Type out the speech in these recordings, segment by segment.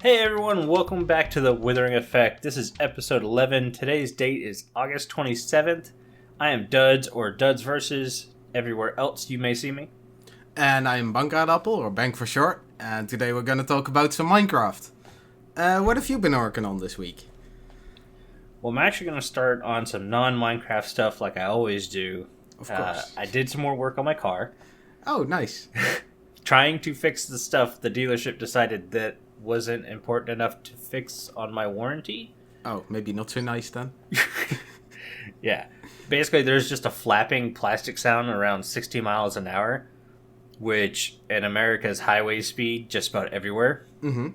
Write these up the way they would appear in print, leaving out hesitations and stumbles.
Hey everyone, welcome back to the Withering Effect. This is episode 11. Today's date is August 27th. I am Duds, or Duds Versus, everywhere else you may see me. And I'm Bankaadappel, or Bank for short, and today we're going to talk about some Minecraft. What have you been working on this week? Well, I'm actually going to start on some non-Minecraft stuff like I always do. Of course. I did some more work on my car. Oh, nice. Trying to fix the stuff the dealership decided that wasn't important enough to fix on my warranty. Oh, maybe not so nice then. Yeah. Basically, there's just a flapping plastic sound around 60 miles an hour, which in America's highway speed just about everywhere. Mm-hmm.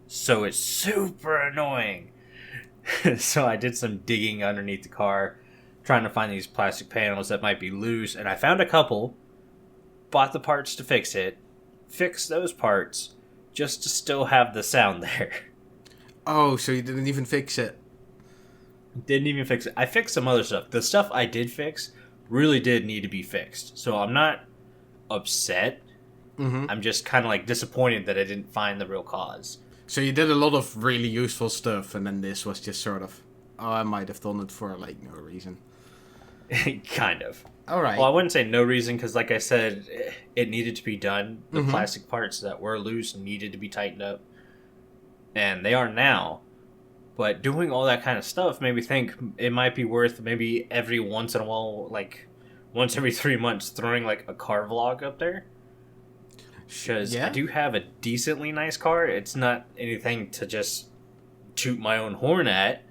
So it's super annoying. So I did some digging underneath the car, trying to find these plastic panels that might be loose, and I found a couple, bought the parts to fix it, fixed those parts, just to still have the sound there. Oh, so you didn't even fix it? Didn't even fix it. I fixed some other stuff. The stuff I did fix really did need to be fixed. So I'm not upset. Mm-hmm. I'm just kind of like disappointed that I didn't find the real cause. So you did a lot of really useful stuff, and then this was just sort of, oh, I might have done it for, like, no reason. Kind of. All right. Well, I wouldn't say no reason, because like I said, it needed to be done. The Mm-hmm. plastic parts that were loose needed to be tightened up. And they are now. But doing all that kind of stuff made me think it might be worth maybe every once in a while, like once every 3 months, throwing like a car vlog up there. Because Yeah? I do have a decently nice car. It's not anything to just toot my own horn at.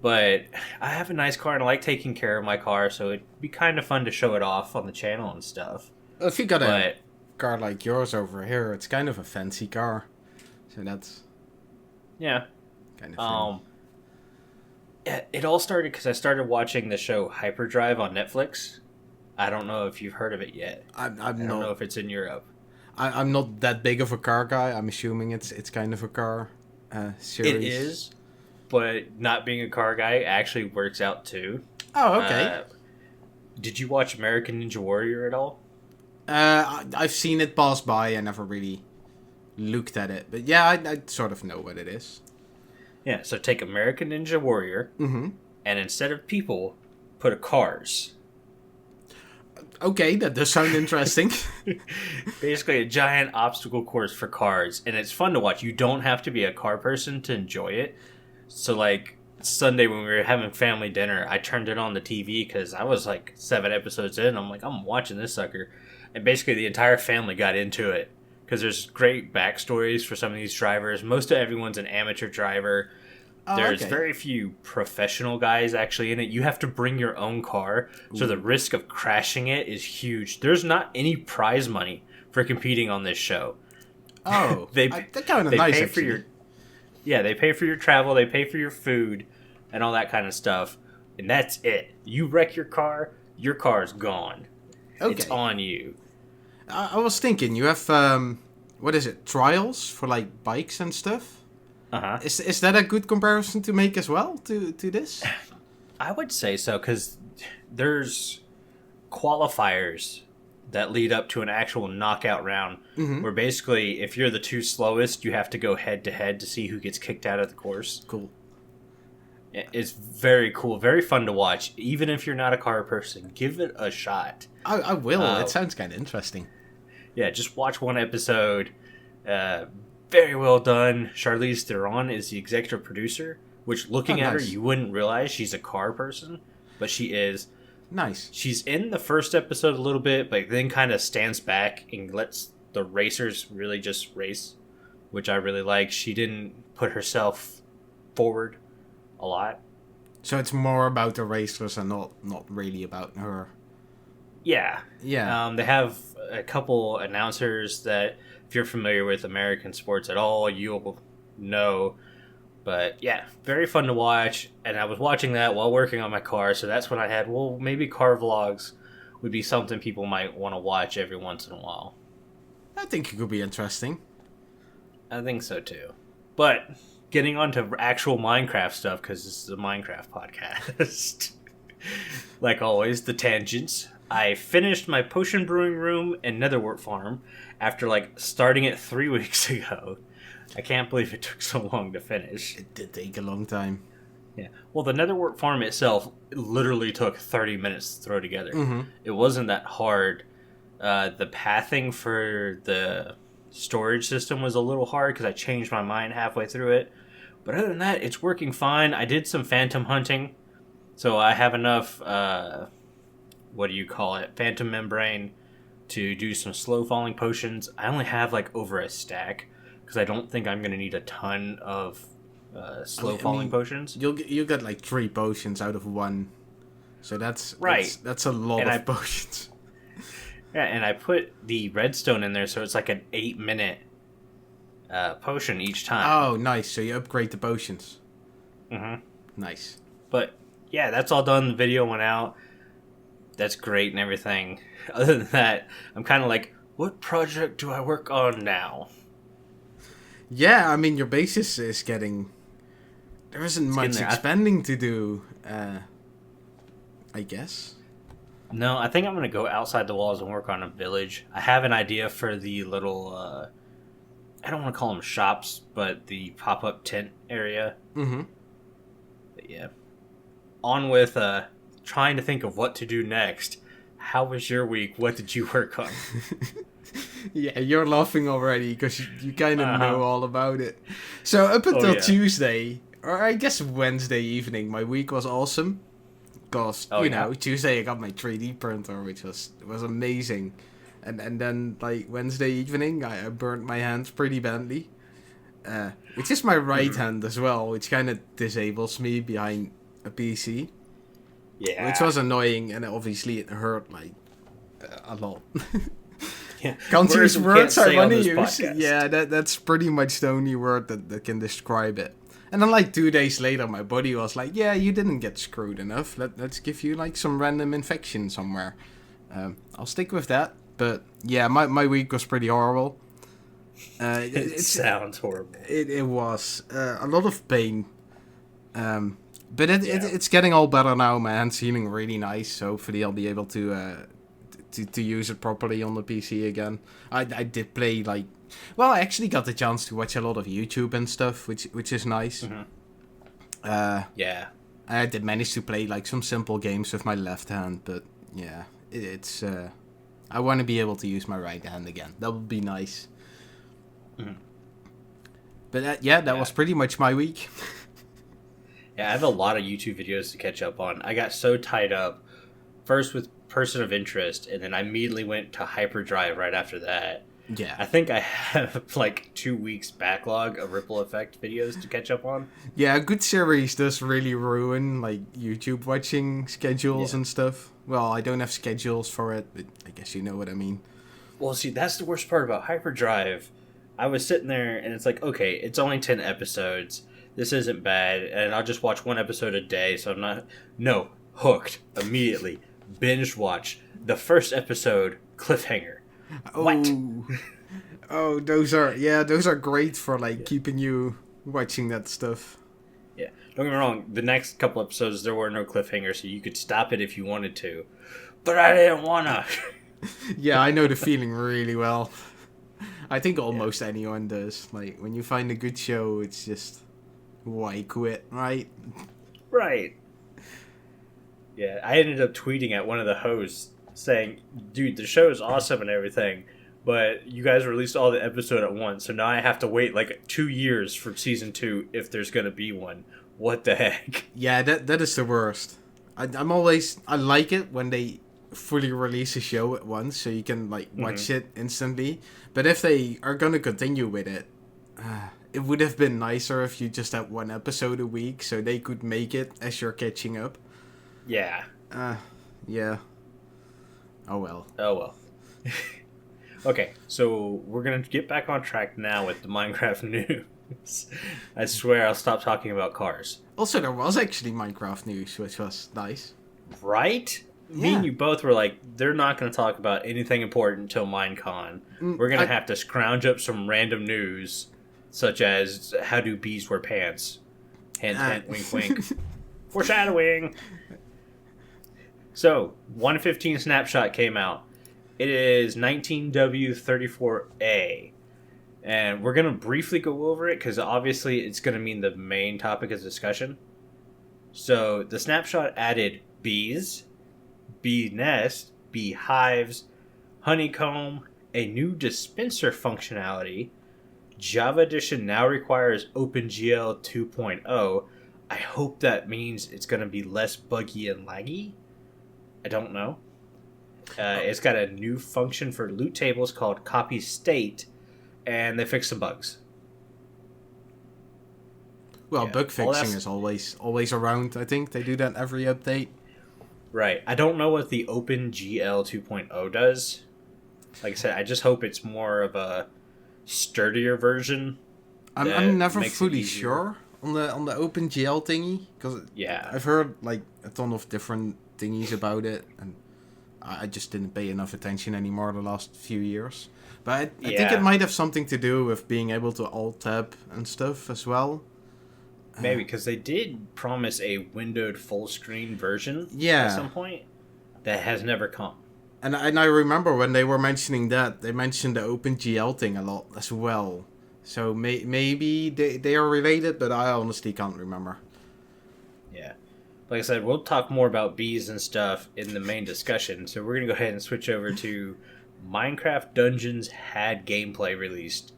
But I have a nice car and I like taking care of my car, so it'd be kind of fun to show it off on the channel and stuff. If you got a But car like yours over here, it's kind of a fancy car. So that's yeah, kind of it all started because I started watching the show Hyperdrive on Netflix. I don't know if you've heard of it yet. I don't know if it's in Europe. I'm not that big of a car guy. I'm assuming it's kind of a car series. It is, but not being a car guy actually works out too. Oh, okay. Did you watch American Ninja Warrior at all? I've seen it pass by. I never really looked at it. But yeah, I sort of know what it is. Yeah, so take American Ninja Warrior, Mm-hmm. and instead of people, put a cars. Okay, that does sound interesting. Basically a giant obstacle course for cars, and it's fun to watch. You don't have to be a car person to enjoy it. So like Sunday when we were having family dinner, I turned it on the TV because I was like 7 episodes in. I'm like, I'm watching this sucker. And basically the entire family got into it because there's great backstories for some of these drivers. Most of everyone's an amateur driver. Oh, There's okay. very few professional guys actually in it. You have to bring your own car, so the risk of crashing it is huge. There's not any prize money for competing on this show. Oh, They that's kind of they nice, pay actually. for your they pay for your travel, they pay for your food, and all that kind of stuff, and that's it. You wreck your car's gone. Okay. It's on you. I was thinking, you have, what is it, trials for, like, bikes and stuff? Uh-huh. Is that a good comparison to make as well to this? I would say so, because there's qualifiers that lead up to an actual knockout round, Mm-hmm. where basically, if you're the two slowest, you have to go head-to-head to see who gets kicked out of the course. Cool. It's very cool, very fun to watch. Even if you're not a car person, give it a shot. I will. Uh, It sounds kind of interesting. Yeah, just watch one episode. Very well done. Charlize Theron is the executive producer, which looking at her, nice. you wouldn't realize she's a car person, but she is. Nice. She's in the first episode a little bit, but then kind of stands back and lets the racers really just race, which I really like. She didn't put herself forward a lot. So it's more about the racers and not really about her. Yeah. Yeah. They have a couple announcers that, if you're familiar with American sports at all, you'll know. But yeah, very fun to watch. And I was watching that while working on my car, so that's when I had, well, maybe car vlogs would be something people might want to watch every once in a while. I think it could be interesting. I think so too. But getting on to actual Minecraft stuff, because this is a Minecraft podcast. Like always, the tangents. I finished my potion brewing room and netherwort farm after like starting it 3 weeks ago. I can't believe it took so long to finish. It did take a long time. Yeah. Well, the netherwort farm itself literally took 30 minutes to throw together. Mm-hmm. It wasn't that hard. The pathing for the storage system was a little hard because I changed my mind halfway through it. But other than that, it's working fine. I did some phantom hunting. So I have enough, phantom membrane to do some slow falling potions. I only have like over a stack because I don't think I'm going to need a ton of slow falling potions. You'll get like 3 potions out of 1. So that's right. That's a lot of potions. Yeah, and I put the redstone in there so it's like an 8-minute potion each time. Oh, nice. So you upgrade the potions. Mm-hmm. Nice. But yeah, that's all done. The video went out. That's great and everything. Other than that, I'm kind of like, what project do I work on now? Yeah, I mean, your basis is getting... There isn't much expanding to do, I guess. No, I think I'm going to go outside the walls and work on a village. I have an idea for the little... I don't want to call them shops, but the pop-up tent area. Mm-hmm. But yeah. On with trying to think of what to do next. How was your week? What did you work on? Yeah, you're laughing already because you kind of know all about it. So up until Tuesday, or I guess Wednesday evening, my week was awesome. Because, Tuesday I got my 3D printer, which was amazing. And then, like, Wednesday evening, I burnt my hands pretty badly. Which is my right hand as well, which kind of disables me behind a PC. Yeah. Which was annoying, and obviously it hurt, like, a lot. Yeah. Can't use words I want to use. Podcast. Yeah, that's pretty much the only word that can describe it. And then, like, 2 days later, my body was like, yeah, you didn't get screwed enough. Let's give you, like, some random infection somewhere. I'll stick with that. But, yeah, my week was pretty horrible. It sounds horrible. It was. A lot of pain. But it's getting all better now. My hand's healing really nice. So hopefully I'll be able to use it properly on the PC again. I did play, like... Well, I actually got the chance to watch a lot of YouTube and stuff, which is nice. Mm-hmm. Yeah. I did manage to play, like, some simple games with my left hand. But, yeah, it's... I want to be able to use my right hand again. That would be nice. Mm-hmm. But, that was pretty much my week. Yeah, I have a lot of YouTube videos to catch up on. I got so tied up, first with Person of Interest, and then I immediately went to Hyperdrive right after that. Yeah. I think I have, like, 2 weeks backlog of Ripple Effect videos to catch up on. Yeah, a good series does really ruin, like, YouTube watching schedules and stuff. Well, I don't have schedules for it, but I guess you know what I mean. Well, see, that's the worst part about Hyperdrive. I was sitting there, and it's like, okay, it's only 10 episodes. This isn't bad, and I'll just watch one episode a day, so I'm not... No, hooked, immediately. Binge watch. The first episode, cliffhanger. Oh. What? Oh, those are great for, like, keeping you watching that stuff. Yeah, don't get me wrong, the next couple episodes, there were no cliffhangers, so you could stop it if you wanted to. But I didn't wanna. Yeah, I know the feeling really well. I think almost anyone does. Like, when you find a good show, it's just... Why quit, right? Right. Yeah, I ended up tweeting at one of the hosts saying, dude, the show is awesome and everything, but you guys released all the episode at once, so now I have to wait like 2 years for season 2 if there's going to be one. What the heck? Yeah, that is the worst. I like it when they fully release a show at once, so you can, like, watch it instantly. But if they are going to continue with it, it would have been nicer if you just had one episode a week, so they could make it as you're catching up. Yeah. Yeah. Oh well. Okay, so we're going to get back on track now with the Minecraft news. I swear I'll stop talking about cars. Also, there was actually Minecraft news, which was nice. Right? Yeah. Me and you both were like, they're not going to talk about anything important until Minecon. We're going to have to scrounge up some random news, such as, how do bees wear pants? Hint, hint, wink, wink. Foreshadowing! So, 115 Snapshot came out. It is 19W34A. And we're going to briefly go over it because obviously it's going to mean the main topic of discussion. So, the snapshot added bees, bee nest, bee hives, honeycomb, a new dispenser functionality. Java Edition now requires OpenGL 2.0. I hope that means it's going to be less buggy and laggy. I don't know. It's got a new function for loot tables called copy state, and they fixed some bugs. Well, yeah, bug fixing is always around. I think they do that every update. Right. I don't know what the OpenGL 2.0 does. Like I said, I just hope it's more of a sturdier version. I'm never fully sure on the OpenGL thingy because I've heard like a ton of different thingies about it, and I just didn't pay enough attention anymore the last few years. But I think it might have something to do with being able to alt tab and stuff as well. Maybe because they did promise a windowed full screen version at some point that has never come. And I remember when they were mentioning that, they mentioned the OpenGL thing a lot as well. So maybe they are related, but I honestly can't remember. Yeah. Like I said, we'll talk more about bees and stuff in the main discussion. So we're going to go ahead and switch over to Minecraft Dungeons had gameplay released.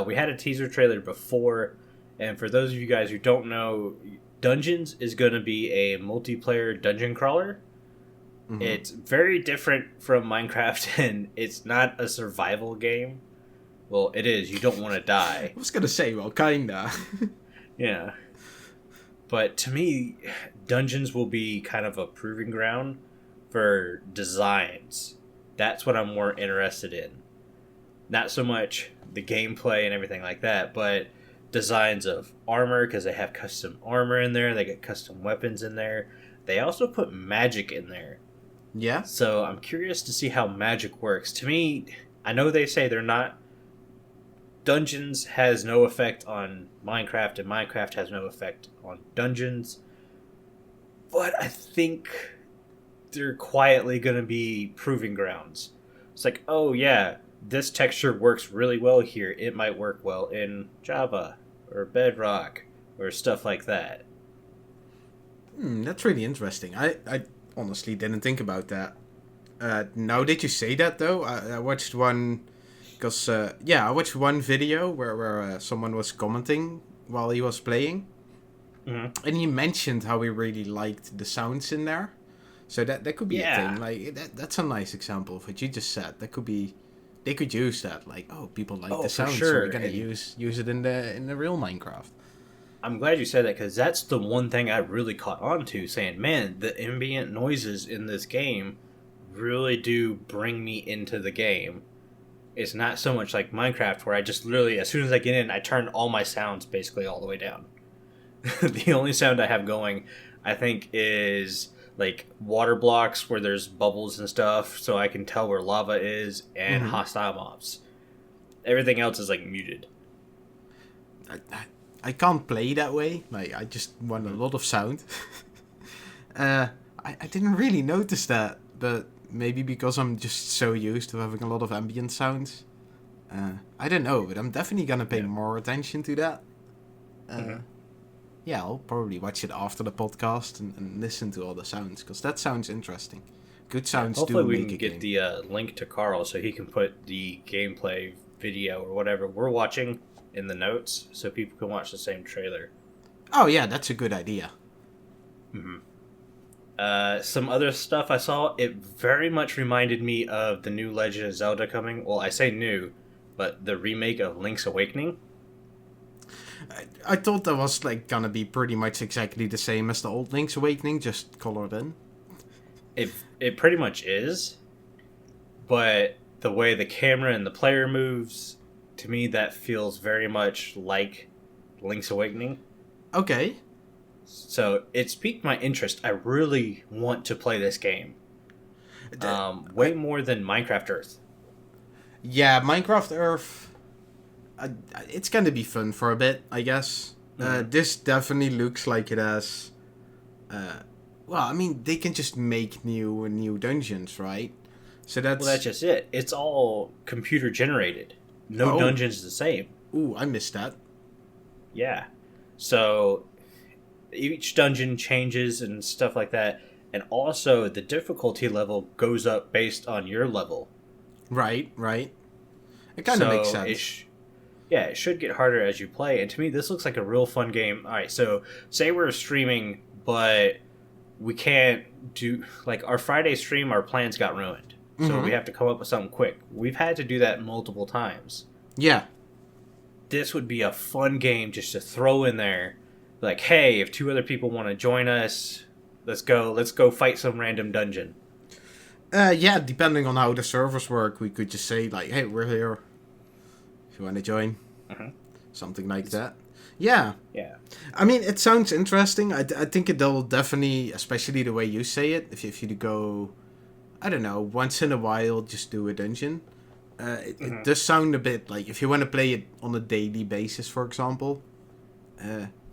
We had a teaser trailer before, and for those of you guys who don't know, Dungeons is going to be a multiplayer dungeon crawler. Mm-hmm. It's very different from Minecraft, and it's not a survival game. Well, it is. You don't want to die. I was going to say, well, kinda. Yeah. But to me, Dungeons will be kind of a proving ground for designs. That's what I'm more interested in. Not so much the gameplay and everything like that, but designs of armor, because they have custom armor in there. They get custom weapons in there. They also put magic in there. Yeah. So I'm curious to see how magic works. To me, I know they say they're not... Dungeons has no effect on Minecraft, and Minecraft has no effect on Dungeons. But I think they're quietly going to be proving grounds. It's like, oh yeah, this texture works really well here. It might work well in Java or Bedrock or stuff like that. That's really interesting. I honestly didn't think about that. Now that you say that, though, I watched one... Because, I watched one video where someone was commenting while he was playing. Mm-hmm. And he mentioned how he really liked the sounds in there. So that could be a thing. Like that's a nice example of what you just said. That could be... They could use that. Like, oh, people like the sounds, so we're going to use it in the real Minecraft. I'm glad you said that, because that's the one thing I really caught on to, saying, man, the ambient noises in this game really do bring me into the game. It's not so much like Minecraft, where I just literally, as soon as I get in, I turn all my sounds basically all the way down. The only sound I have going, I think, is like water blocks where there's bubbles and stuff, so I can tell where lava is, and hostile mobs. Everything else is like muted. I can't play that way. Like, I just want a lot of sound. I didn't really notice that, but maybe because I'm just so used to having a lot of ambient sounds. I don't know, but I'm definitely gonna pay more attention to that. Yeah, I'll probably watch it after the podcast and listen to all the sounds, because that sounds interesting. Good sounds do make a game. Hopefully we can get the link to Carl so he can put the gameplay video or whatever we're watching in the notes so people can watch the same trailer. Oh yeah, that's a good idea. Some other stuff I saw, it very much reminded me of the new Legend of Zelda coming. Well, I say new, but the remake of Link's Awakening. I thought that was like gonna be pretty much exactly the same as the old Link's Awakening, just colored in. It pretty much is, but the way the camera and the player moves, to me that feels very much like Link's Awakening. Okay. So it's piqued my interest. I really want to play this game. Way more than Minecraft Earth. Yeah, Minecraft Earth... it's going to be fun for a bit, I guess. This definitely looks like it has Well, I mean, they can just make new dungeons, right? So Well, that's just it. It's all computer generated. No dungeon's the same. Ooh, I missed that. Yeah. So each dungeon changes and stuff like that. And also, the difficulty level goes up based on your level. Right. It kind of makes sense. It should get harder as you play. And to me, this looks like a real fun game. All right, so say we're streaming, but we can't do... Like, our Friday stream, our plans got ruined. So we have to come up with something quick. We've had to do that multiple times. Yeah. This would be a fun game just to throw in there. Like, hey, if 2 other people want to join us, let's go fight some random dungeon. Yeah, depending on how the servers work, we could just say, like, hey, we're here. If you want to join. Something like that. Yeah. Yeah. I mean, it sounds interesting. I think it'll definitely, especially the way you say it, if you go, I don't know, once in a while, just do a dungeon. It does sound a bit like, if you want to play it on a daily basis, for example.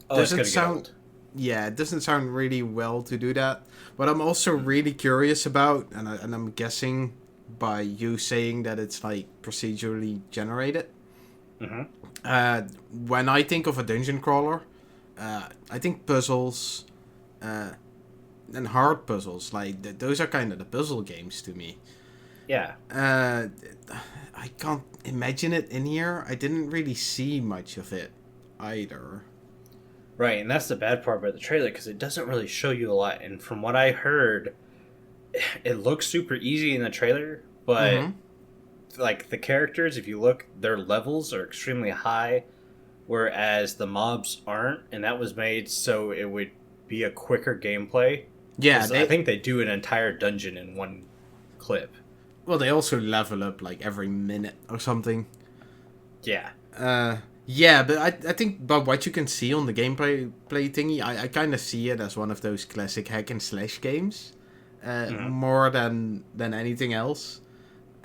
Doesn't sound... Yeah, it doesn't sound really well to do that. But I'm also really curious about, and I'm guessing by you saying that it's like procedurally generated. When I think of a dungeon crawler, I think puzzles and hard puzzles. Like those are kind of the puzzle games to me. Yeah. I can't imagine it in here. I didn't really see much of it either. Right, and that's the bad part about the trailer, because it doesn't really show you a lot. And from what I heard, it looks super easy in the trailer, but like the characters, if you look, their levels are extremely high, whereas the mobs aren't, and that was made so it would be a quicker gameplay. Yeah, I think they do an entire dungeon in one clip. Well, they also level up like every minute or something. Yeah. Yeah, but I think, but what you can see on the gameplay thingy, I kind of see it as one of those classic hack and slash games, more than anything else.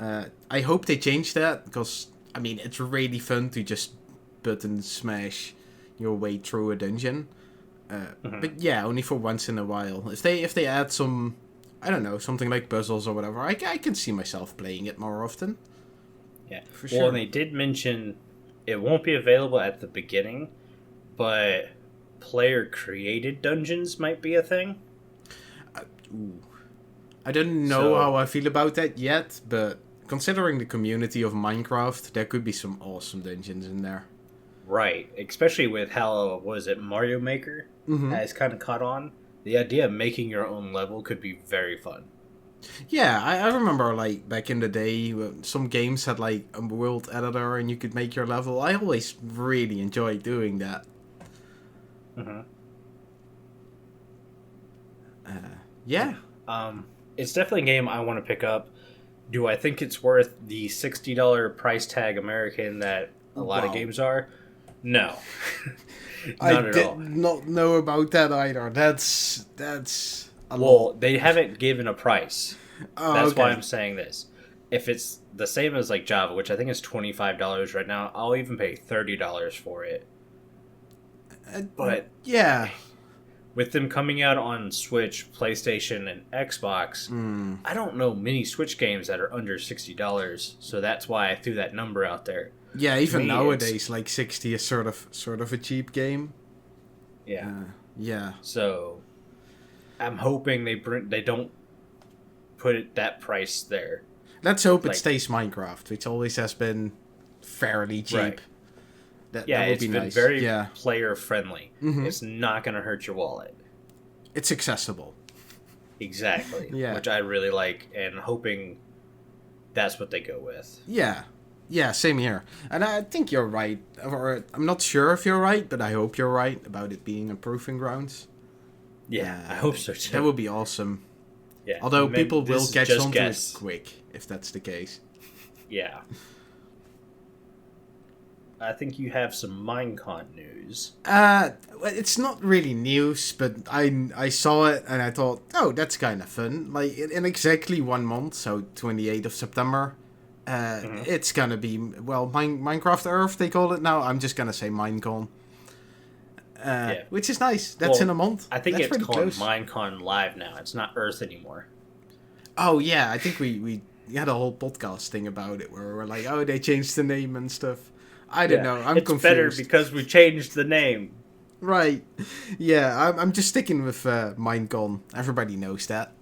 I hope they change that, because I mean it's really fun to just button smash your way through a dungeon. But yeah, only for once in a while. If they add some, I don't know, something like puzzles or whatever, I can see myself playing it more often. Yeah, for sure. Well, and they did mention it won't be available at the beginning, but player-created dungeons might be a thing. I don't know how I feel about that yet, but considering the community of Minecraft, there could be some awesome dungeons in there. Right, especially with how, Mario Maker has kind of caught on. The idea of making your own level could be very fun. Yeah, I remember, like, back in the day, some games had, like, a world editor and you could make your level. I always really enjoyed doing that. Yeah. It's definitely a game I want to pick up. Do I think it's worth the $60 price tag American that a lot of games are? No. I did not know about that either. That's a lot. Well, they haven't given a price. That's okay. why I'm saying this. If it's the same as like Java, which I think is $25 right now, I'll even pay $30 for it. But yeah, with them coming out on Switch, PlayStation, and Xbox, I don't know many Switch games that are under $60. So that's why I threw that number out there. Yeah, even nowadays, like 60 is sort of a cheap game. Yeah. Yeah. So I'm hoping they don't put that price there. Let's hope it stays Minecraft, which always has been fairly cheap. Right. That would it's be been nice. very player friendly. It's not going to hurt your wallet. It's accessible. Exactly. Yeah. Which I really like, and hoping that's what they go with. Yeah. Yeah, same here. And I think you're right. Or I'm not sure if you're right, but I hope you're right about it being a proving grounds. Yeah, I hope so too. That would be awesome. Yeah. Although people will catch on to it quick, if that's the case. Yeah. I think you have some Minecon news. It's not really news, but I saw it and I thought, oh, that's kind of fun. Like, in exactly 1 month, so 28th of September, it's gonna be, well, Minecraft Earth, they call it now. I'm just gonna say Minecon. which is nice. That's in a month. I think That's it's called close. Minecon Live now. It's not Earth anymore. Oh yeah, I think we had a whole podcast thing about it where we're like, oh, they changed the name and stuff. I don't know. I'm confused. It's better because we changed the name. Right. Yeah, I'm just sticking with Minecon. Everybody knows that.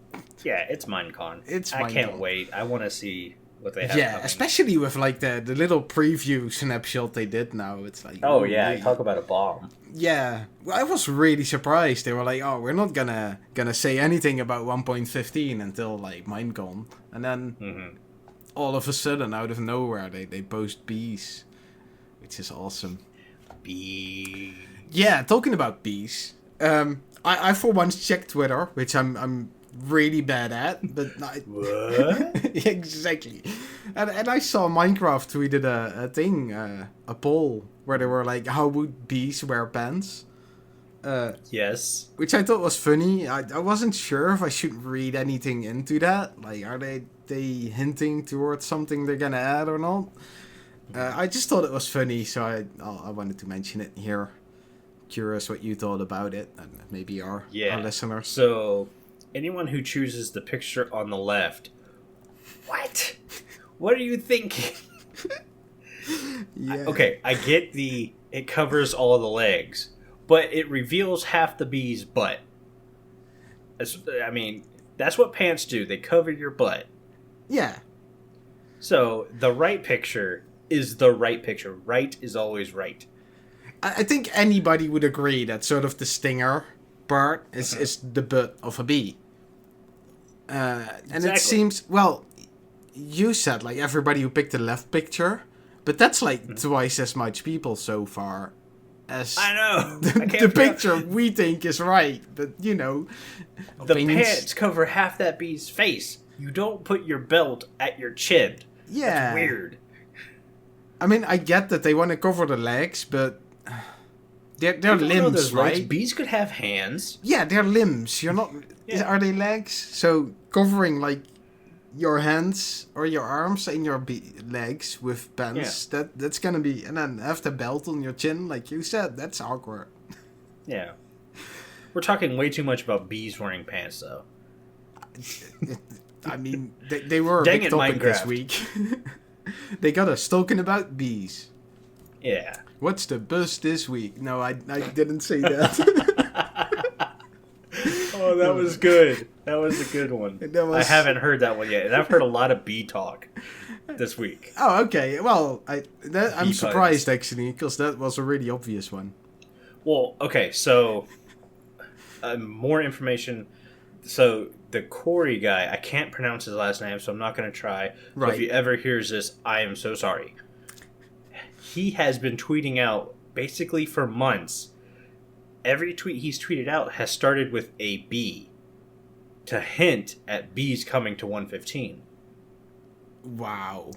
Yeah, it's Minecon. I can't wait. I want to see what they have. Yeah, coming. especially with like the little preview snapshot they did now. It's like, oh yeah, talk about a bomb. Yeah, I was really surprised. They were like, "Oh, we're not gonna say anything about 1.15 until like Minecon," and then all of a sudden, out of nowhere, they post bees, which is awesome. Bees. Yeah, talking about bees. I for once checked Twitter, which I'm really bad at, but what? Exactly. And I saw Minecraft tweeted a thing, a poll where they were like, how would bees wear pants? Yes. Which I thought was funny. I wasn't sure if I should read anything into that. Like, are they hinting towards something they're gonna add or not? I just thought it was funny, so I wanted to mention it here. Curious what you thought about it, and maybe our listeners. So, anyone who chooses the picture on the left, what? What are you thinking? Yeah. Okay, I get it covers all the legs, but it reveals half the bee's butt. I mean, that's what pants do. They cover your butt. Yeah. So, the right picture is the right picture. Right is always right. I think anybody would agree that sort of the stinger part is the butt of a bee. And it seems, well, you said like everybody who picked the left picture, but that's like twice as much people so far as I know the picture we think is right. But you know, the pants cover half that bee's face. You don't put your belt at your chin. Yeah, that's weird. I mean, I get that they want to cover the legs, but they're limbs, right? Legs. Bees could have hands. Yeah, they're limbs. You're not. Yeah. Are they legs? So covering like your hands or your arms and your legs with pants, that's gonna be, and then have the belt on your chin, like you said. That's awkward. Yeah, we're talking way too much about bees wearing pants, though. I mean, they were a big topic this week. They got us talking about bees. Yeah. What's the buzz this week? No, I didn't say that. Oh, that was good. That was a good one. I haven't heard that one yet, and I've heard a lot of bee talk this week. Oh, okay. Well, I'm surprised, actually, because that was a really obvious one. Well, okay, so more information. So the Corey guy, I can't pronounce his last name, so I'm not going to try. Right. So if he ever hears this, I am so sorry. He has been tweeting out basically for months. Every tweet he's tweeted out has started with a B to hint at bees coming to 115. Wow.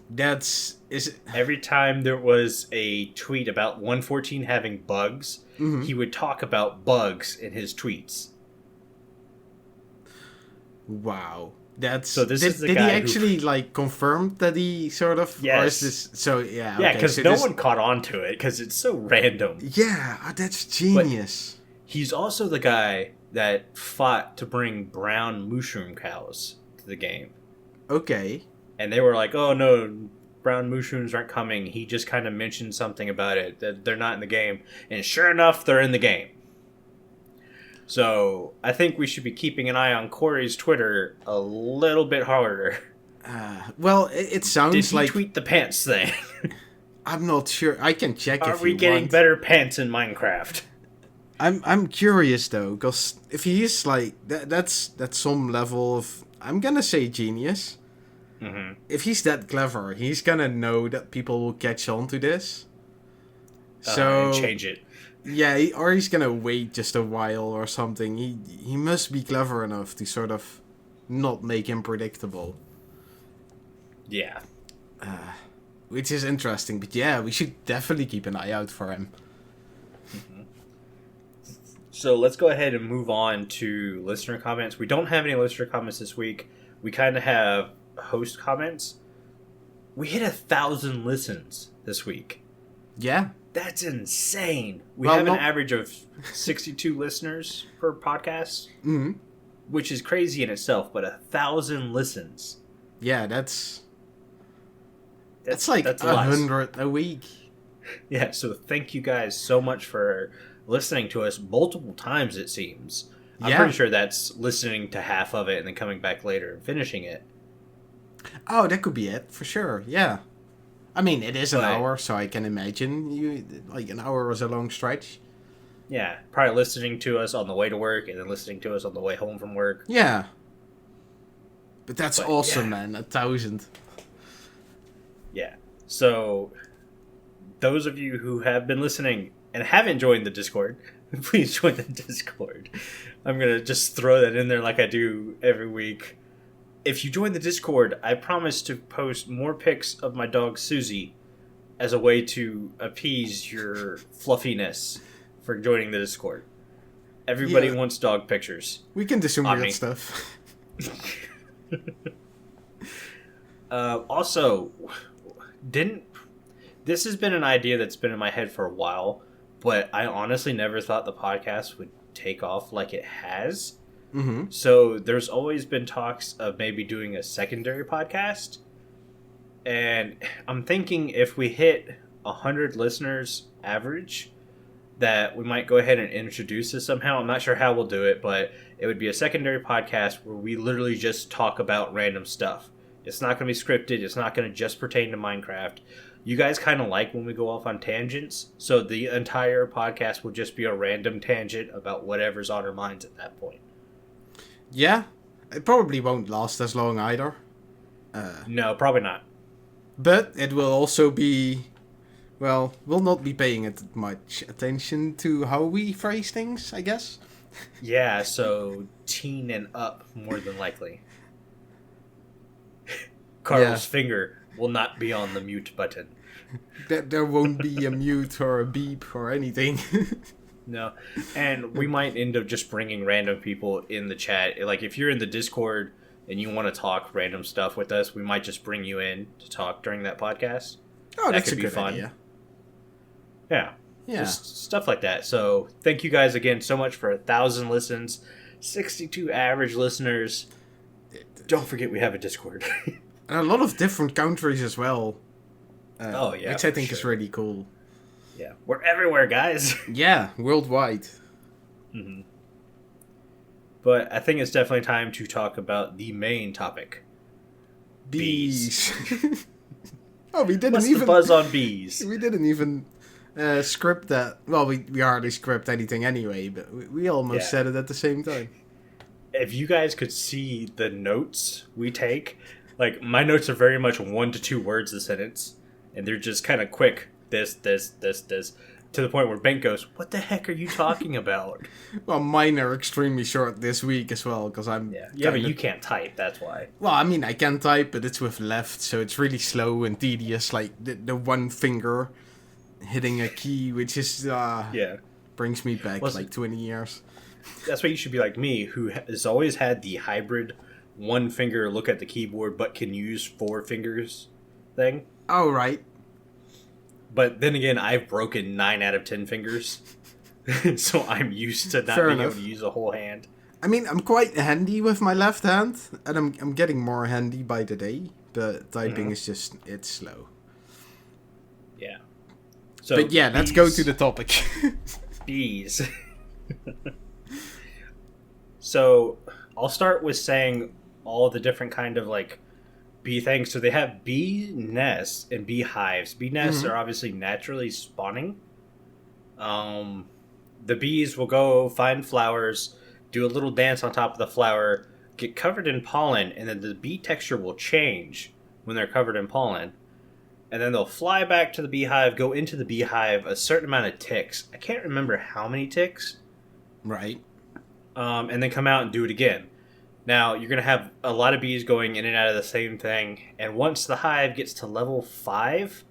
Every time there was a tweet about 114 having bugs, he would talk about bugs in his tweets. Wow. Did he actually like confirm that he sort of? Yes. Or is this, so yeah. Yeah, because so no one caught on to it because it's so random. Yeah, that's genius. But he's also the guy that fought to bring brown mushroom cows to the game. Okay. And they were like, "Oh no, brown mushrooms aren't coming." He just kind of mentioned something about it that they're not in the game, and sure enough, they're in the game. So, I think we should be keeping an eye on Corey's Twitter a little bit harder. Well, it sounds like... Did he tweet the pants thing? I'm not sure. I can check if you want. Are we getting better pants in Minecraft? I'm curious, though, because if he is like... That's some level of... I'm gonna say genius. Mm-hmm. If he's that clever, he's gonna know that people will catch on to this. And change it. Yeah, or he's gonna wait just a while or something. He must be clever enough to sort of not make him predictable. Yeah. Which is interesting, but yeah, we should definitely keep an eye out for him. Mm-hmm. So let's go ahead and move on to listener comments. We don't have any listener comments this week. We kind of have host comments. We hit 1,000 listens this week. Yeah. That's insane. We Well, have an average of 62 listeners per podcast, which is crazy in itself, but 1,000 listens. Yeah, that's like 100 a week. Yeah, so thank you guys so much for listening to us multiple times, it seems. I'm pretty sure that's listening to half of it and then coming back later and finishing it. Oh, that could be it, for sure, yeah. I mean, it is an hour, so I can imagine like an hour was a long stretch. Yeah, probably listening to us on the way to work and then listening to us on the way home from work. Yeah. But that's awesome, man, 1,000. Yeah, so those of you who have been listening and haven't joined the Discord, please join the Discord. I'm going to just throw that in there like I do every week. If you join the Discord, I promise to post more pics of my dog Susie as a way to appease your fluffiness for joining the Discord. Everybody wants dog pictures. We can do some weird stuff. Also, this has been an idea that's been in my head for a while, but I honestly never thought the podcast would take off like it has. Mm-hmm. So there's always been talks of maybe doing a secondary podcast, and I'm thinking if we hit 100 listeners average, that we might go ahead and introduce this somehow. I'm not sure how we'll do it, but it would be a secondary podcast where we literally just talk about random stuff. It's not going to be scripted. It's not going to just pertain to Minecraft. You guys kind of like when we go off on tangents, so the entire podcast will just be a random tangent about whatever's on our minds at that point. Yeah, it probably won't last as long either. No, probably not. But it will also be, well, we'll not be paying much attention to how we phrase things, I guess. Yeah, so teen and up, more than likely. Carl's finger will not be on the mute button. There won't be a mute or a beep or anything. No, and we might end up just bringing random people in the chat. Like, if you're in the Discord and you want to talk random stuff with us, we might just bring you in to talk during that podcast. Oh, that's a good idea. Yeah. Just stuff like that. So, thank you guys again so much for 1,000 listens, 62 average listeners. Don't forget we have a Discord. And a lot of different countries as well. Which I think is really cool. Yeah, we're everywhere, guys. Yeah, worldwide. Mm-hmm. But I think it's definitely time to talk about the main topic. Bees. Oh, we didn't What's the buzz on bees? We didn't even script that. Well, we hardly script anything anyway, but we almost said it at the same time. If you guys could see the notes we take, like, my notes are very much 1 to 2 words a sentence, and they're just kind of quick. This, to the point where Ben goes, "What the heck are you talking about?" Well, mine are extremely short this week as well, because I'm... Yeah, but you can't type, that's why. Well, I mean, I can type, but it's with left, so it's really slow and tedious, like the one finger hitting a key, which is... brings me back like 20 years. That's why you should be like me, who has always had the hybrid one finger look at the keyboard, but can use 4 fingers thing. Oh, right. But then again, I've broken 9 out of 10 fingers, so I'm used to not being able to use a whole hand. I mean, I'm quite handy with my left hand, and I'm getting more handy by the day, but typing is just, it's slow. Yeah. So, but yeah, let's go to the topic. Bees. So, I'll start with saying all the different kind of, like, bee things. So they have bee nests and bee hives. Bee nests are obviously naturally spawning. The bees will go find flowers, do a little dance on top of the flower, get covered in pollen, and then the bee texture will change when they're covered in pollen. And then they'll fly back to the beehive, go into the beehive, a certain amount of ticks. I can't remember how many ticks. Right. And then come out and do it again. Now, you're going to have a lot of bees going in and out of the same thing, and once the hive gets to level 5,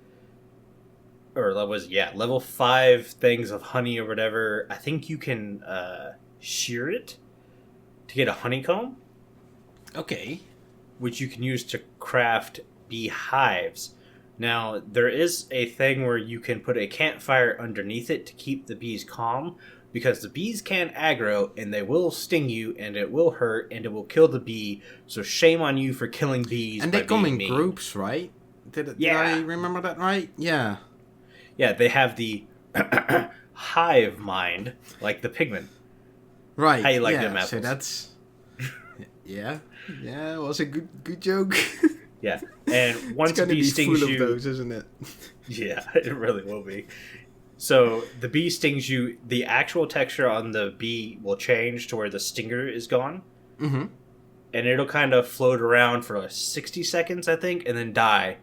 or level 5 things of honey or whatever, I think you can shear it to get a honeycomb. Okay. Which you can use to craft bee hives. Now, there is a thing where you can put a campfire underneath it to keep the bees calm, because the bees can aggro, and they will sting you, and it will hurt, and it will kill the bee, so shame on you for killing bees. And by they come being in mean. groups, right? Did I remember that right? Yeah. Yeah, they have the hive mind, like the pigment. Right. How you like them apples? So that's... Yeah. Yeah, it was a good joke. Yeah, and once it's gonna bee be stings full you... of those, isn't it? Yeah, it really will be. So the bee stings you, the actual texture on the bee will change to where the stinger is gone. Mm-hmm. And it'll kind of float around for like 60 seconds, I think, and then die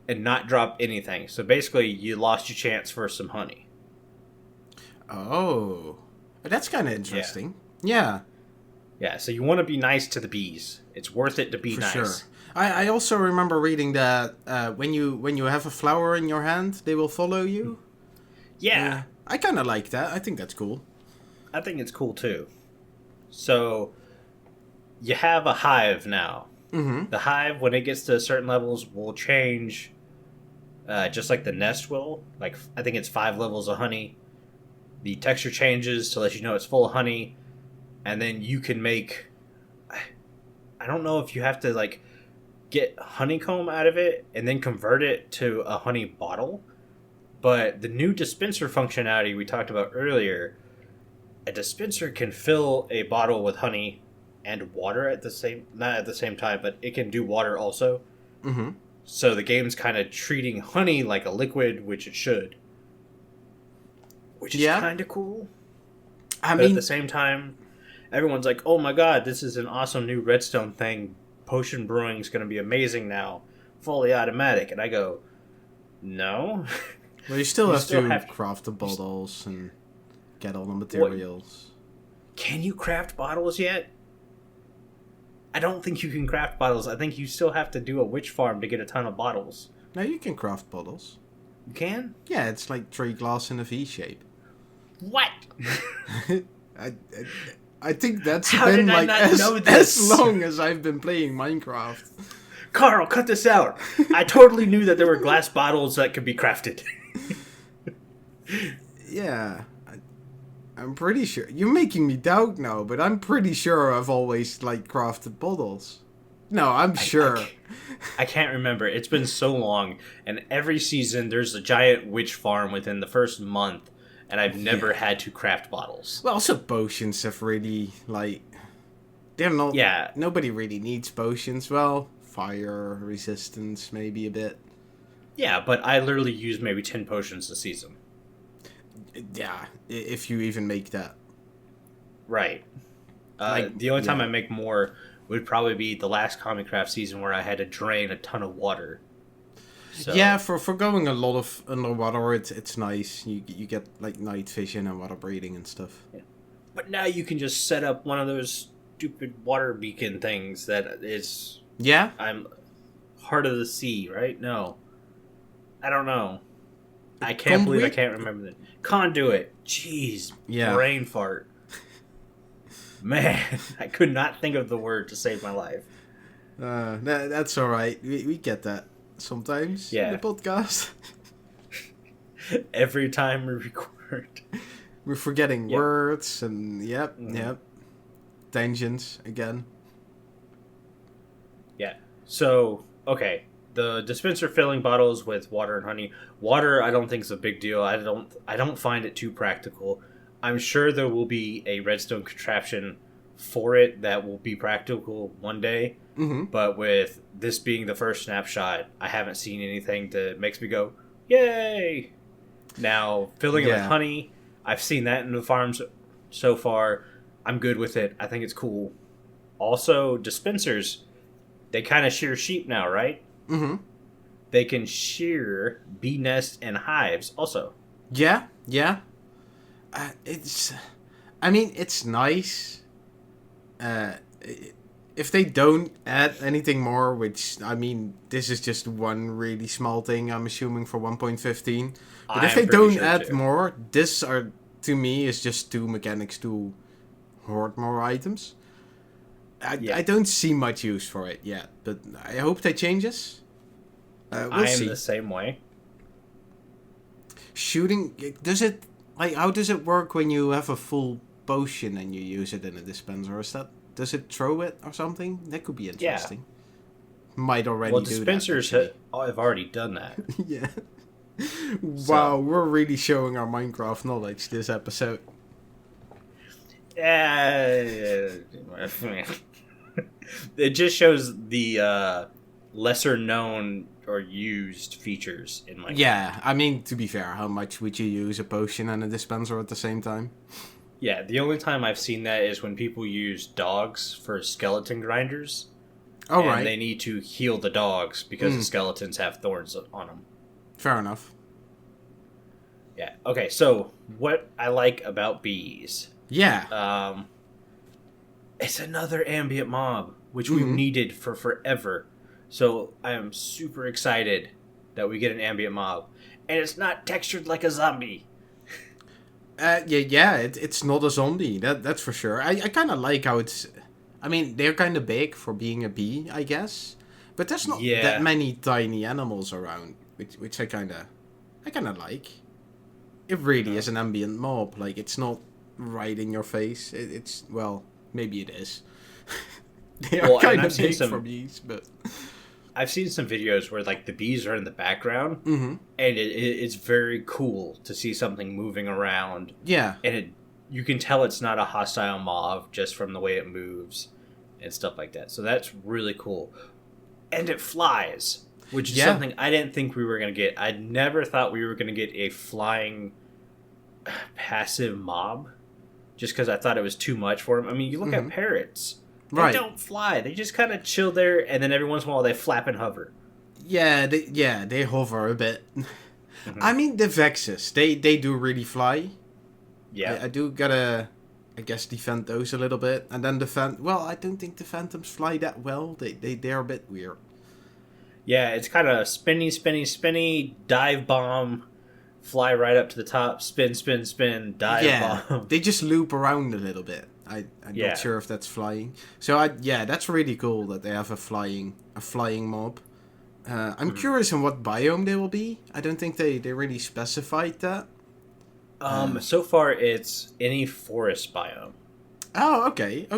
and not drop anything. So basically, you lost your chance for some honey. Oh. That's kind of interesting. Yeah. Yeah, so you want to be nice to the bees. It's worth it to be nice. Sure. I also remember reading that when you have a flower in your hand, they will follow you. Yeah. I kind of like that. I think that's cool. I think it's cool, too. So, you have a hive now. Mm-hmm. The hive, when it gets to certain levels, will change, just like the nest will. Like, I think it's 5 levels of honey. The texture changes to let you know it's full of honey. And then you can make... I don't know if you have to, like, get honeycomb out of it and then convert it to a honey bottle. But the new dispenser functionality we talked about earlier, a dispenser can fill a bottle with honey and water at the same... Not at the same time, but it can do water also. Mm-hmm. So the game's kind of treating honey like a liquid, which it should. Which is kind of cool. But at the same time, everyone's like, oh my god, this is an awesome new Redstone thing. Potion brewing's going to be amazing now. Fully automatic. And I go, no. Well, you still have to craft the bottles and get all the materials. What? Can you craft bottles yet? I don't think you can craft bottles. I think you still have to do a witch farm to get a ton of bottles. No, you can craft bottles. You can? Yeah, it's like 3 glass in a V shape. What? I think that's How been did I like not know as this? long as I've been playing Minecraft. Carl, cut this out. I totally knew that there were glass bottles that could be crafted. Yeah. I'm pretty sure. You're making me doubt now, but I'm pretty sure I've always, like, crafted bottles. No, I'm sure. I can't remember. It's been so long. And every season, there's a giant witch farm within the first month. And I've never had to craft bottles. Well, also potions have really, like... They're not... Yeah. Nobody really needs potions. Well, fire resistance, maybe a bit. Yeah, but I literally use maybe 10 potions a season. Yeah, if you even make that. Right. The only time I make more would probably be the last Comic Craft season where I had to drain a ton of water. So. Yeah, for going a lot of underwater, it's nice. You get like night vision and water breathing and stuff. Yeah. But now you can just set up one of those stupid water beacon things that is... Yeah? I'm Heart of the Sea, right? No. I don't know. I can't believe I can't remember that. Conduit. Jeez. Yeah. Brain fart. Man, I could not think of the word to save my life. That's alright. We get that sometimes in the podcast. Every time we record. We're forgetting words and yep. Tangents again. Yeah. So, okay. The dispenser filling bottles with water and honey. Water, I don't think is a big deal. I don't find it too practical. I'm sure there will be a redstone contraption for it that will be practical one day. Mm-hmm. But with this being the first snapshot, I haven't seen anything that makes me go, yay! Now, filling it with honey, I've seen that in the farms so far. I'm good with it. I think it's cool. Also, dispensers, they kind of shear sheep now, right? Mm-hmm. They can shear bee nests and hives also. Yeah. It's nice. If they don't add anything more, which, I mean, this is just one really small thing, I'm assuming, for 1.15. But if they don't add more, this, to me, is just 2 mechanics to hoard more items. I don't see much use for it yet, but I hope that changes. We'll I am see. the same way. Shooting, does it, like, how does it work when you have a full potion and you use it in a dispenser? Does it throw it or something? That could be Yeah. interesting. Might already Well, do that, dispensers actually. have already done that. Yeah. Wow, So, we're really showing our Minecraft knowledge this episode. it just shows the lesser known or used features in Minecraft. Yeah, I mean, to be fair, how much would you use a potion and a dispenser at the same time? Yeah, the only time I've seen that is when people use dogs for skeleton grinders. Oh, and right. they need to heal the dogs because the skeletons have thorns on them. Fair enough. Yeah. Okay, so what I like about bees. Yeah. It's another ambient mob, which we've needed for forever. So I am super excited that we get an ambient mob. And it's not textured like a zombie. It's not a zombie, that's for sure. I kind of like how it's... I mean, they're kind of big for being a bee, I guess. But there's not that many tiny animals around, which I kind of like. It really is an ambient mob. Like, it's not right in your face. It's, well, maybe it is. They are kind of big for bees, but... I've seen some videos where, like, the bees are in the background, and it's very cool to see something moving around. Yeah. And you can tell it's not a hostile mob just from the way it moves and stuff like that. So that's really cool. And it flies, which is something I didn't think we were going to get. I never thought we were going to get a flying passive mob just because I thought it was too much for them. I mean, you look at parrots. They don't fly. They just kind of chill there, and then every once in a while they flap and hover. Yeah, they hover a bit. I mean, the Vexes, they do really fly. Yeah. I do gotta, I guess, defend those a little bit. And then I don't think the Phantoms fly that well. They're a bit weird. Yeah, it's kind of spinny, dive bomb, fly right up to the top, spin, dive bomb. They just loop around a little bit. I'm not sure if that's flying. So that's really cool that they have a flying mob. I'm curious on what biome they will be. I don't think they really specified that. So far it's any forest biome. Oh, okay.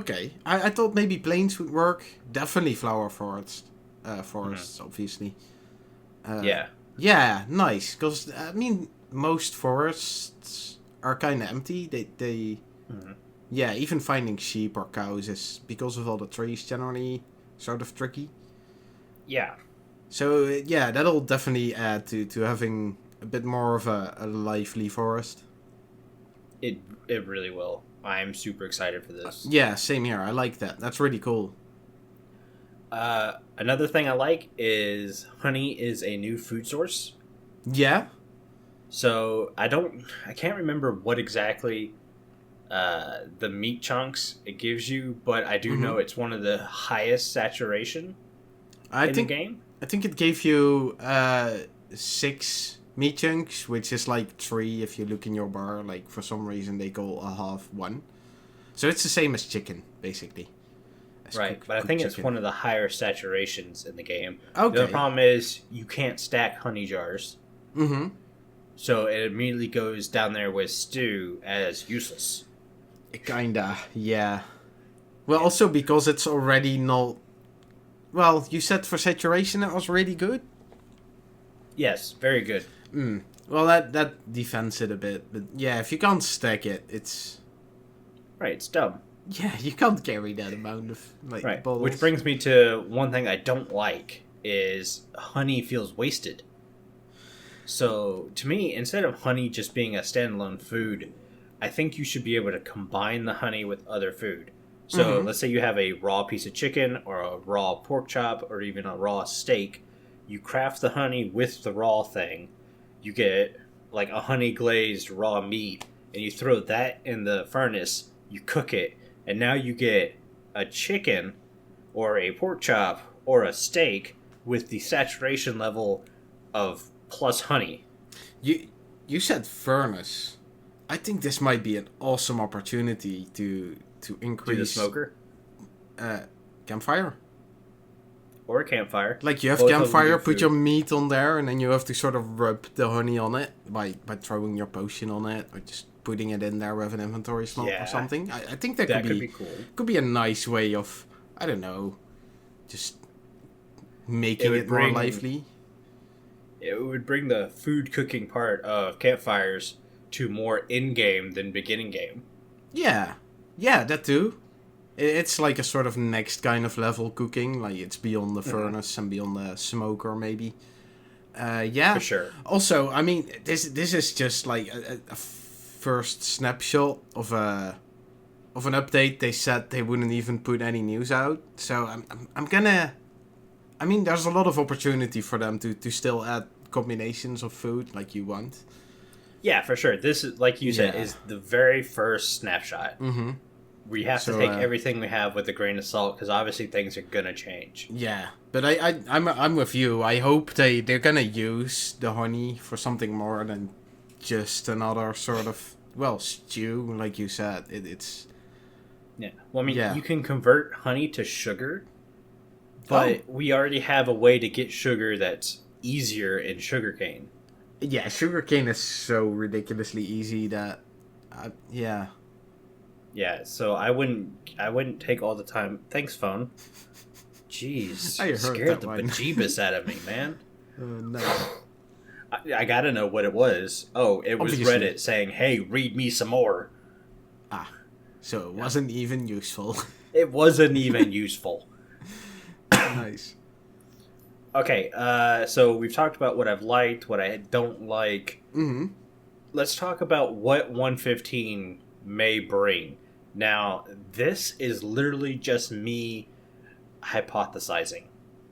I thought maybe plains would work. Definitely flower forests, obviously. Yeah, nice. Because, I mean, most forests are kind of empty. They Yeah, even finding sheep or cows is, because of all the trees, generally sort of tricky. Yeah. So, that'll definitely add to having a bit more of a lively forest. It really will. I'm super excited for this. Yeah, same here. I like that. That's really cool. Another thing I like is honey is a new food source. Yeah. So I can't remember what exactly the meat chunks it gives you, but I do know it's one of the highest saturation in the game. I think it gave you 6 meat chunks, which is like 3 if you look in your bar. Like, for some reason they call a half 1. So it's the same as chicken, basically. Right, but I think it's one of the higher saturations in the game. Okay. The other problem is you can't stack honey jars. Mm-hmm. So it immediately goes down there with stew as useless. Kinda, yeah. Well, also because it's already not... Well, you said for saturation it was really good? Yes, very good. Well, that defends it a bit. But yeah, if you can't stack it, it's... Right, it's dumb. Yeah, you can't carry that amount of bottles. Which brings me to one thing I don't like is honey feels wasted. So, to me, instead of honey just being a standalone food, I think you should be able to combine the honey with other food. So, let's say you have a raw piece of chicken or a raw pork chop or even a raw steak. You craft the honey with the raw thing. You get like a honey glazed raw meat and you throw that in the furnace. You cook it. And now you get a chicken or a pork chop or a steak with the saturation level of plus honey. You said furnace. I think this might be an awesome opportunity to increase... Do the smoker? Campfire. or a campfire. Like you have Both of them campfire, do put food. your meat on there, and then you have to sort of rub the honey on it by throwing your potion on it, or just putting it in there with an inventory slot or something. I think that could be cool. Could be a nice way of, I don't know, just making it more lively. It would bring the food cooking part of campfires to more in-game than beginning game. Yeah, that too. It's like a sort of next kind of level cooking, like it's beyond the furnace and beyond the smoker, maybe. Yeah, for sure. Also, I mean, this is just like a first snapshot of an update. They said they wouldn't even put any news out, so I'm gonna. I mean, there's a lot of opportunity for them to still add combinations of food like you want. Yeah, for sure. This is, like you said, is the very first snapshot. Mm-hmm. We have to take everything we have with a grain of salt, because obviously things are gonna change. Yeah, but I'm with you. I hope they're gonna use the honey for something more than just another sort of stew, like you said. It's yeah. Well, I mean, you can convert honey to sugar, but we already have a way to get sugar that's easier in sugarcane. Yeah, sugarcane is so ridiculously easy that, yeah. Yeah, so I wouldn't take all the time. Thanks, phone. Jeez, I heard scared that the one. bejeebus out of me, man. No. I gotta know what it was. Oh, it was Obviously. Reddit saying, "Hey, read me some more." So it wasn't even useful. It wasn't even useful. Nice. Okay, so we've talked about what I've liked, what I don't like. Mm-hmm. Let's talk about what 115 may bring. Now, this is literally just me hypothesizing.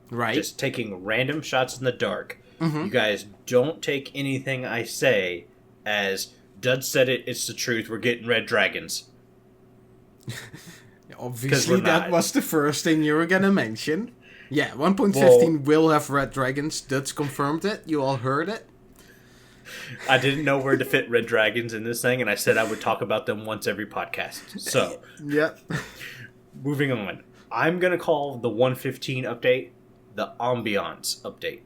Right. Just taking random shots in the dark. Mm-hmm. You guys don't take anything I say as Dud said it, it's the truth, we're getting red dragons. Obviously, that was the first thing you were gonna mention. Yeah, 1.15 will have red dragons. Dutch confirmed it. You all heard it. I didn't know where to fit red dragons in this thing, and I said I would talk about them once every podcast. So, yep. Moving on. I'm going to call the 115 update the ambiance update.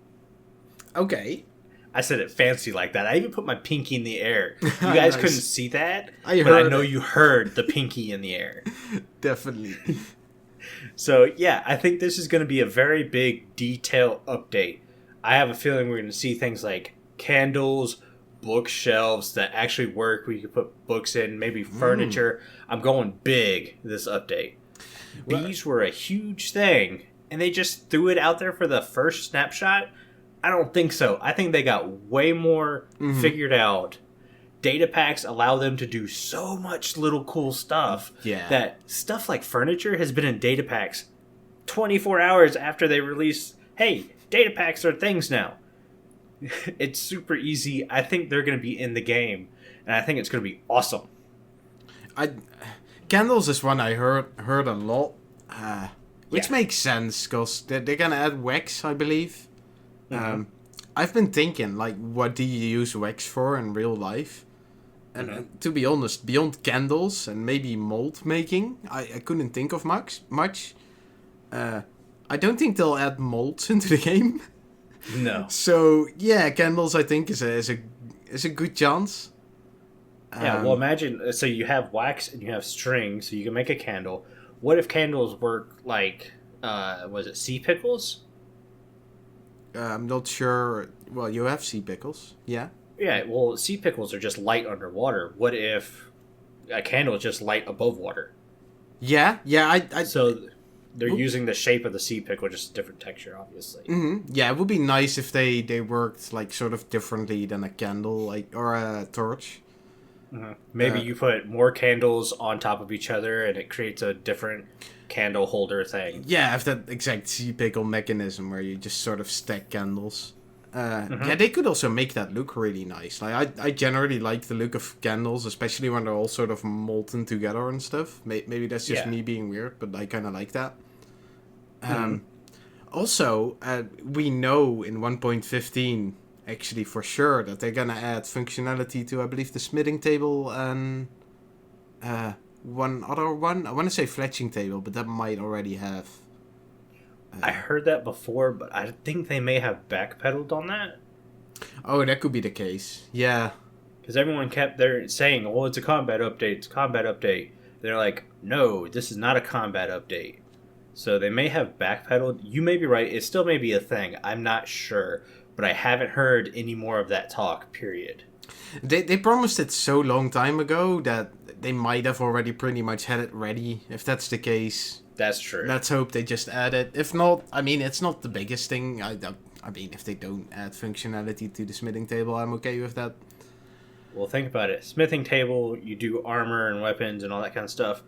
Okay. I said it fancy like that. I even put my pinky in the air. You guys couldn't see that, but I know you heard the pinky in the air. Definitely. So, yeah, I think this is going to be a very big detail update. I have a feeling we're going to see things like candles, bookshelves that actually work. We could put books in, maybe furniture. I'm going big this update. Bees were a huge thing, and they just threw it out there for the first snapshot. I don't think so. I think they got way more figured out. Data packs allow them to do so much little cool stuff that stuff like furniture has been in data packs 24 hours after they release, hey, data packs are things now. It's super easy. I think they're going to be in the game, and I think it's going to be awesome. Candles is one I heard a lot, which makes sense because they're going to add wax, I believe. I've been thinking, like, what do you use wax for in real life? And to be honest, beyond candles and maybe mold making, I couldn't think of much. I don't think they'll add molds into the game. No. So yeah, candles I think is a good chance. Yeah, well, imagine, so you have wax and you have string, so you can make a candle. What if candles work like, was it sea pickles? I'm not sure. Well, you have sea pickles, yeah. Yeah, well, sea pickles are just light underwater. What if a candle is just light above water? Yeah. So they're using the shape of the sea pickle, just a different texture, obviously. Yeah, it would be nice if they worked like sort of differently than a candle, like, or a torch. Maybe you put more candles on top of each other, and it creates a different candle holder thing. Yeah, have that exact sea pickle mechanism where you just sort of stack candles. Yeah, they could also make that look really nice. Like I generally like the look of candles, especially when they're all sort of molten together and stuff. Maybe that's just me being weird, but I kind of like that. Also, we know in 1.15 actually for sure that they're gonna add functionality to, I believe, the smithing table and one other one. I want to say fletching table, but that might already have. I heard that before, but I think they may have backpedaled on that. Oh, that could be the case. Yeah. Because everyone kept there saying, "Oh, it's a combat update. It's a combat update." They're like, "No, this is not a combat update." So they may have backpedaled. You may be right. It still may be a thing. I'm not sure, but I haven't heard any more of that talk. Period. They promised it so long time ago that they might have already pretty much had it ready. If that's the case, That's true. let's hope they just add it. If not, I mean, it's not the biggest thing. I mean, if they don't add functionality to the smithing table, I'm okay with that. Well, think about it. Smithing table, you do armor and weapons and all that kind of stuff.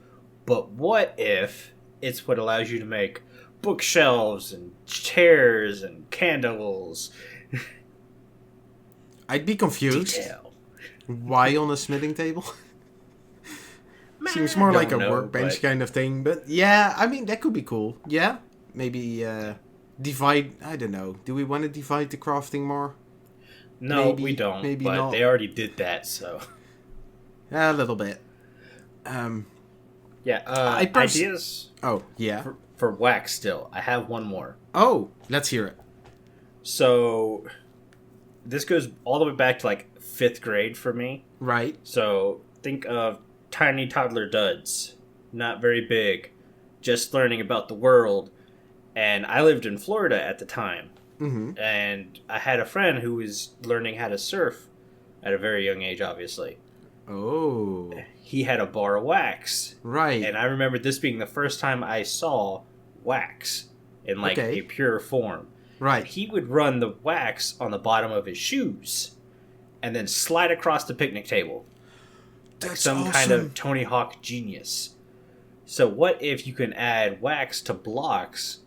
But what if it's what allows you to make bookshelves and chairs and candles? I'd be confused. Detail. Why on a smithing table? Seems more like a workbench kind of thing. But yeah, I mean, that could be cool. Yeah, maybe divide. I don't know. Do we want to divide the crafting more? No, maybe, we don't. Maybe but not. they already did that, so. A little bit. Yeah, ideas Oh, yeah. for wax still. I have one more. Oh, let's hear it. So, this goes all the way back to like 5th grade for me. Right. So, think of tiny toddler duds. Not very big. Just learning about the world. And I lived in Florida at the time. Mm-hmm. And I had a friend who was learning how to surf at a very young age, obviously. Oh. He had a bar of wax. Right. And I remember this being the first time I saw wax in like a pure form. Right. He would run the wax on the bottom of his shoes and then slide across the picnic table. That's Like some awesome. kind of Tony Hawk genius. So what if you can add wax to blocks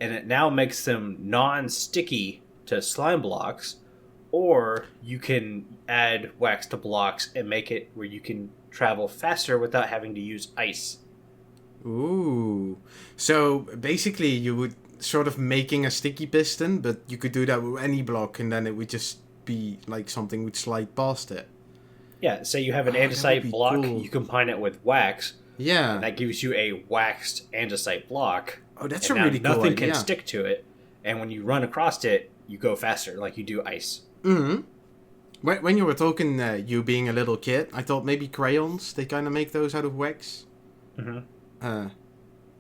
and it now makes them non-sticky to slime blocks, or you can add wax to blocks and make it where you can travel faster without having to use ice. Ooh. So basically you would sort of making a sticky piston, but you could do that with any block and then it would just be like something would slide past it. Yeah, say you have an that would andesite be block, cool. you combine it with wax, Yeah. and that gives you a waxed andesite block. Oh, that's and a now really cool nothing idea. can stick to it, and when you run across it, you go faster, like you do ice. Mm-hmm. When you were talking, you being a little kid, I thought maybe crayons. They kind of make those out of wax. Mm-hmm.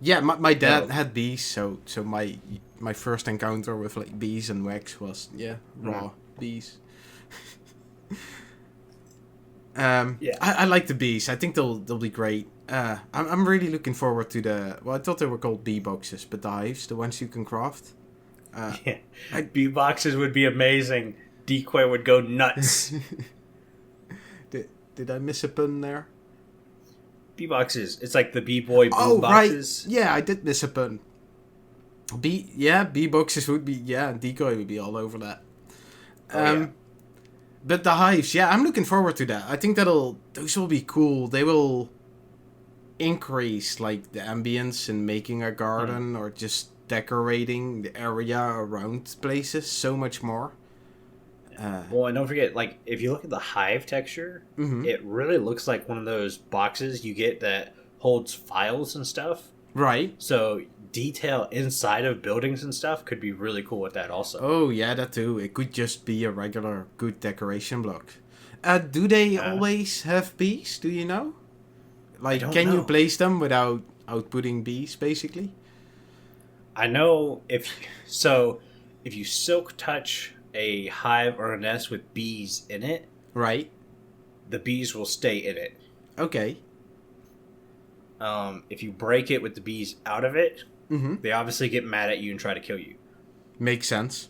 Yeah, my dad had bees, so my first encounter with like bees and wax was raw bees. Yeah. I like the bees. I think they'll be great. I'm really looking forward to the. Well, I thought they were called bee boxes, but the hives, the ones you can craft. Yeah. Bee boxes would be amazing. Decoy would go nuts. Did I miss a pun there? Bee boxes. It's like the B-boy boom Oh, boxes. right. Yeah, I did miss a pun. Bee boxes would be, decoy would be all over that. Yeah. But the hives, I'm looking forward to that. I think those will be cool. They will increase like the ambience in making a garden or just decorating the area around places so much more. Well, and don't forget, like, if you look at the hive texture, it really looks like one of those boxes you get that holds files and stuff. Right. So detail inside of buildings and stuff could be really cool with that also. Oh, yeah, that too. It could just be a regular good decoration block. Do they always have bees? Do you know? Like, can you place them without outputting bees, basically? I know if you silk touch a hive or a nest with bees in it, right, the bees will stay in it. Okay. If you break it with the bees out of it, Mm-hmm. they obviously get mad at you and try to kill you. Makes sense.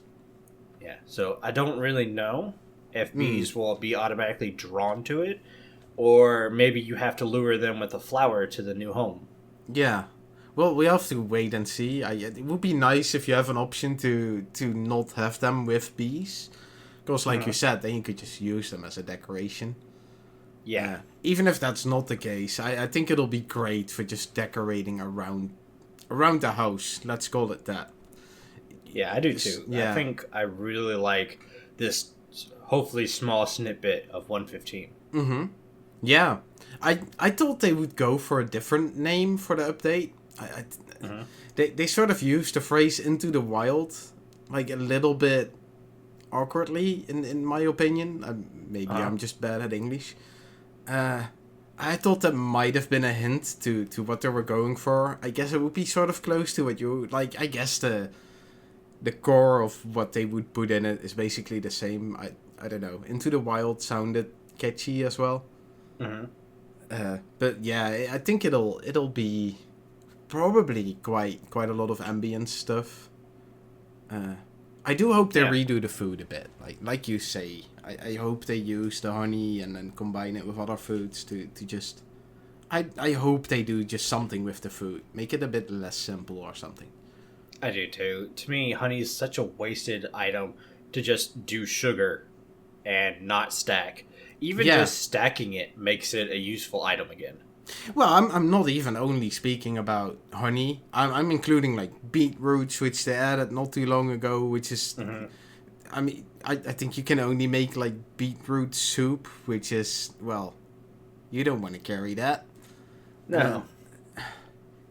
Yeah, so I don't really know if bees will be automatically drawn to it, or maybe you have to lure them with a flower to the new home. Yeah. Well, we have to wait and see. It would be nice if you have an option to not have them with bees. Because like you said, then you could just use them as a decoration. Yeah. Even if that's not the case, I think it'll be great for just decorating around the house. Let's call it that. Yeah, I do too. Yeah. I think I really like this hopefully small snippet of 115. Mm-hmm. Yeah. I thought they would go for a different name for the update. Mm-hmm. They sort of use the phrase "into the wild" like a little bit awkwardly, in my opinion. Maybe I'm just bad at English. I thought that might have been a hint to what they were going for. I guess it would be sort of close to what you like. I guess the core of what they would put in it is basically the same. I don't know. Into the Wild sounded catchy as well. Mm-hmm. But yeah, I think it'll be probably quite a lot of ambient stuff. I do hope they redo the food a bit. Like you say, I hope they use the honey and then combine it with other foods to just... I hope they do just something with the food. Make it a bit less simple or something. I do too. To me, honey is such a wasted item to just do sugar and not stack. Even just stacking it makes it a useful item again. Well, I'm not even only speaking about honey. I'm including like beetroots, which they added not too long ago, which is... Mm-hmm. I mean, I think you can only make like beetroot soup, which is, well, you don't want to carry that. No.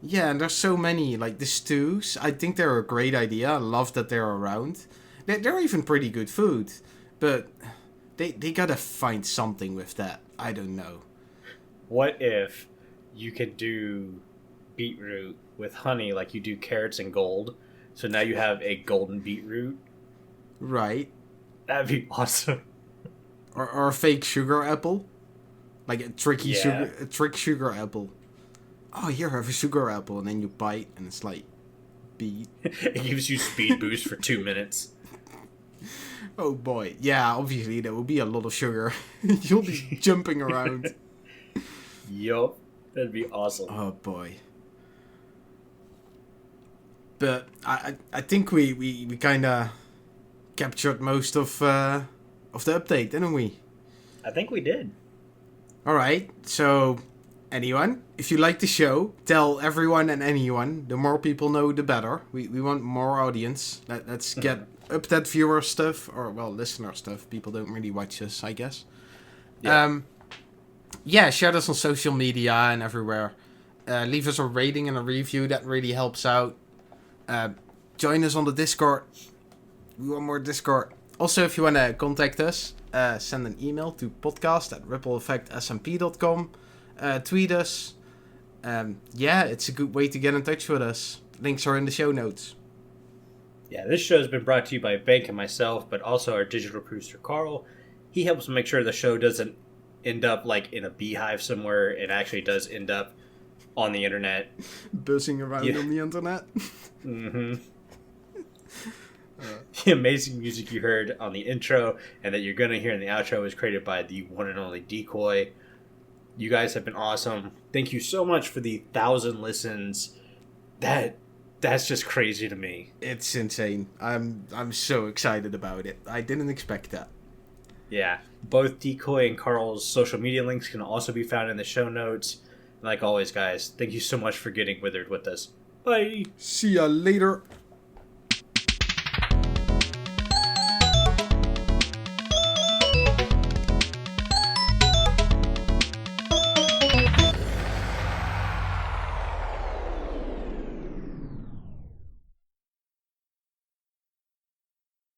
Yeah, and there's so many, like the stews. I think they're a great idea. I love that they're around. They're even pretty good food, but they gotta find something with that. I don't know. What if you could do beetroot with honey like you do carrots and gold? So now you have a golden beetroot. Right. That'd be awesome. Or a fake sugar apple. Like a trick sugar apple. Oh, here, have a sugar apple. And then you bite and it's like beet. It gives you speed boost for 2 minutes. Oh boy. Yeah, obviously there will be a lot of sugar. You'll be jumping around. Yup. That'd be awesome. Oh boy. But I think we kind of captured most of the update, didn't we? I think we did. Alright, so anyone, if you like the show, tell everyone and anyone. The more people know, the better. We want more audience. Let's get up that viewer stuff, or well, listener stuff. People don't really watch us, I guess. Yeah. Share us on social media and everywhere. Leave us a rating and a review. That really helps out. Join us on the Discord. We want more Discord. Also, if you want to contact us, send an email to podcast@rippleeffectsmp.com. Tweet us. It's a good way to get in touch with us. Links are in the show notes. Yeah, this show has been brought to you by Bank and myself, but also our digital producer, Carl. He helps make sure the show doesn't end up like in a beehive somewhere. It actually does end up on the internet. Buzzing around on the internet. Mm-hmm. The amazing music you heard on the intro and that you're going to hear in the outro was created by the one and only Decoy. You guys have been awesome. Thank you so much for the 1,000 listens. That's just crazy to me. It's insane. I'm so excited about it. I didn't expect that. Yeah. Both Decoy and Carl's social media links can also be found in the show notes. Like always, guys, thank you so much for getting withered with us. Bye. See ya later.